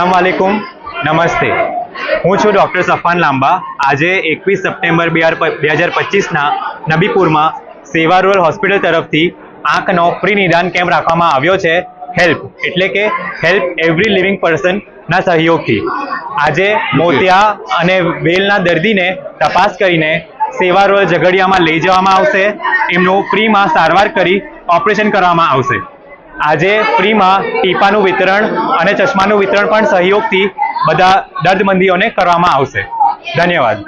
अस्सलाम वालेकुम, नमस्ते। हूँ छूँ डॉक्टर सफान लांबा। आज 21 સપ્ટેમ્બર 2025 નબીપુરમાં સેવા રૂરલ હોસ્પિટલ તરફથી આંખનો ફ્રી નિદાન કેમ્પ રાખવામાં આવ્યો છે। હેલ્પ એટલે કે હેલ્પ એવરી લિવિંગ પર્સનના સહયોગથી આજે મોતિયા અને વેલના દર્દીને તપાસ કરીને સેવા રૂરલ ઝઘડિયામાં લઈ જવામાં આવશે। એમનું ફ્રીમાં સારવાર કરી ઓપરેશન કરવામાં આવશે। આજે ફ્રીમાં ટીપાનું વિતરણ અને ચશ્માનું વિતરણ પણ સહયોગથી બધા દર્દમંદીઓને કરવામાં આવશે। ધન્યવાદ।